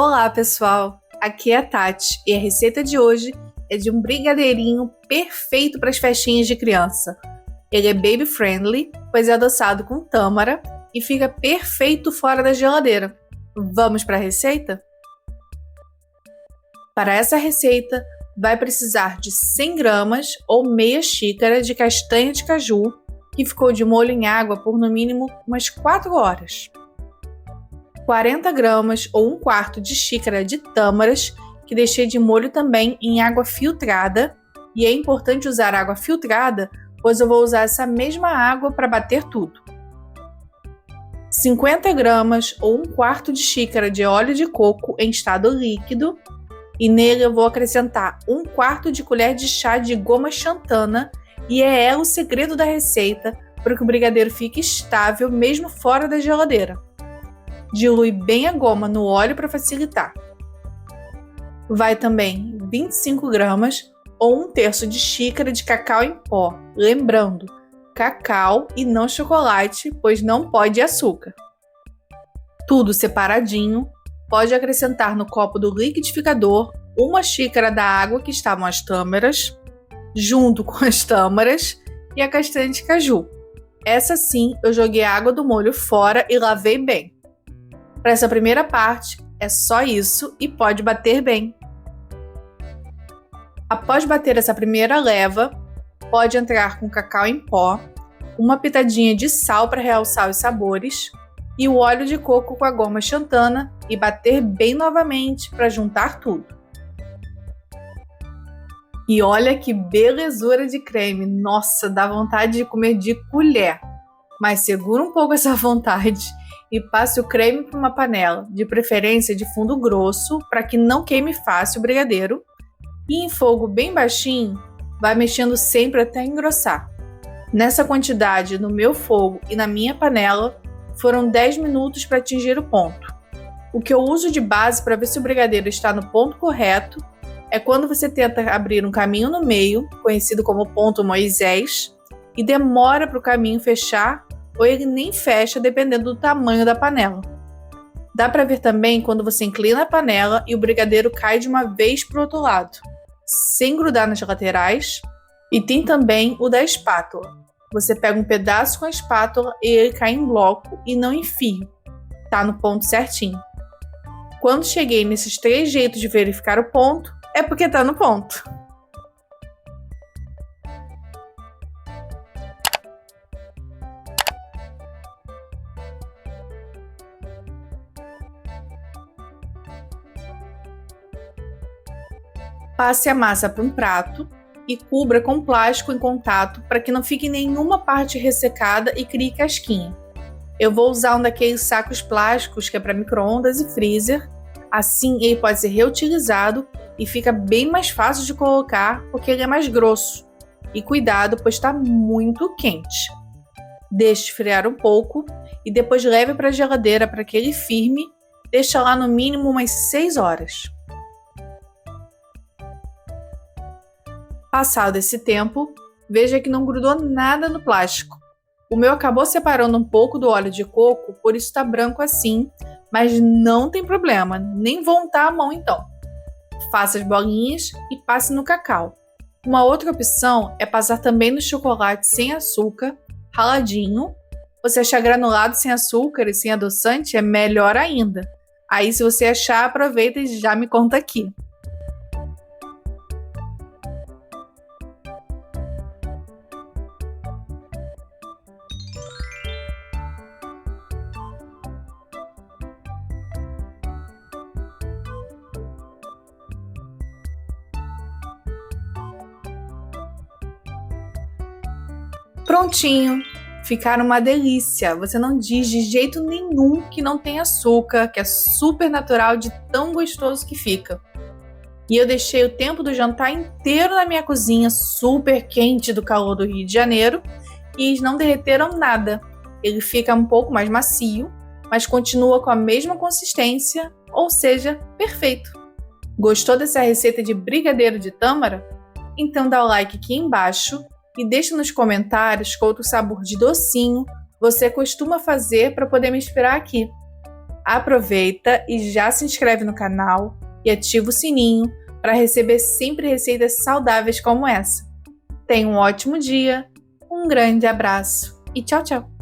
Olá, pessoal! Aqui é a Tati e a receita de hoje é de um brigadeirinho perfeito para as festinhas de criança. Ele é baby friendly, pois é adoçado com tâmara e fica perfeito fora da geladeira. Vamos para a receita? Para essa receita, vai precisar de 100 gramas ou meia xícara de castanha de caju, que ficou de molho em água por no mínimo umas 4 horas. 40 gramas ou 1/4 de xícara de tâmaras, que deixei de molho também em água filtrada, e é importante usar água filtrada, pois eu vou usar essa mesma água para bater tudo. 50 gramas ou 1/4 de xícara de óleo de coco em estado líquido, e nele eu vou acrescentar 1/4 de colher de chá de goma xantana, e é ela o segredo da receita para que o brigadeiro fique estável mesmo fora da geladeira. Dilui bem a goma no óleo para facilitar. Vai também 25 gramas ou 1/3 de xícara de cacau em pó, lembrando, cacau e não chocolate, pois não pode açúcar. Tudo separadinho, pode acrescentar no copo do liquidificador 1 xícara da água que estavam as tâmaras, junto com as tâmaras e a castanha de caju. Essa sim, eu joguei a água do molho fora e lavei bem. Para essa primeira parte, é só isso e pode bater bem. Após bater essa primeira leva, pode entrar com cacau em pó, uma pitadinha de sal para realçar os sabores e o óleo de coco com a goma xantana e bater bem novamente para juntar tudo. E olha que belezura de creme! Nossa, dá vontade de comer de colher! Mas segura um pouco essa vontade e passe o creme para uma panela, de preferência de fundo grosso, para que não queime fácil o brigadeiro. E em fogo bem baixinho, vai mexendo sempre até engrossar. Nessa quantidade, no meu fogo e na minha panela, foram 10 minutos para atingir o ponto. O que eu uso de base para ver se o brigadeiro está no ponto correto é quando você tenta abrir um caminho no meio, conhecido como ponto Moisés, e demora para o caminho fechar, ou ele nem fecha dependendo do tamanho da panela. Dá para ver também quando você inclina a panela e o brigadeiro cai de uma vez para o outro lado, sem grudar nas laterais. E tem também o da espátula. Você pega um pedaço com a espátula e ele cai em bloco e não em fio. Tá no ponto certinho. Quando cheguei nesses 3 jeitos de verificar o ponto, é porque tá no ponto. Passe a massa para um prato e cubra com plástico em contato para que não fique nenhuma parte ressecada e crie casquinha. Eu vou usar um daqueles sacos plásticos que é para micro-ondas e freezer, assim ele pode ser reutilizado e fica bem mais fácil de colocar porque ele é mais grosso. E cuidado, pois está muito quente. Deixe esfriar um pouco e depois leve para a geladeira para que ele firme, deixa lá no mínimo umas 6 horas. Passado esse tempo, veja que não grudou nada no plástico. O meu acabou separando um pouco do óleo de coco, por isso está branco assim, mas não tem problema, nem vou untar a mão então. Faça as bolinhas e passe no cacau. Uma outra opção é passar também no chocolate sem açúcar, raladinho. Você achar granulado sem açúcar e sem adoçante é melhor ainda. Aí se você achar, aproveita e já me conta aqui. Prontinho! Ficaram uma delícia! Você não diz de jeito nenhum que não tem açúcar, que é super natural de tão gostoso que fica. E eu deixei o tempo do jantar inteiro na minha cozinha, super quente do calor do Rio de Janeiro, e eles não derreteram nada. Ele fica um pouco mais macio, mas continua com a mesma consistência, ou seja, perfeito. Gostou dessa receita de brigadeiro de tâmara? Então dá o like aqui embaixo e deixa nos comentários qual outro sabor de docinho você costuma fazer para poder me inspirar aqui. Aproveita e já se inscreve no canal e ativa o sininho para receber sempre receitas saudáveis como essa. Tenha um ótimo dia, um grande abraço e tchau, tchau!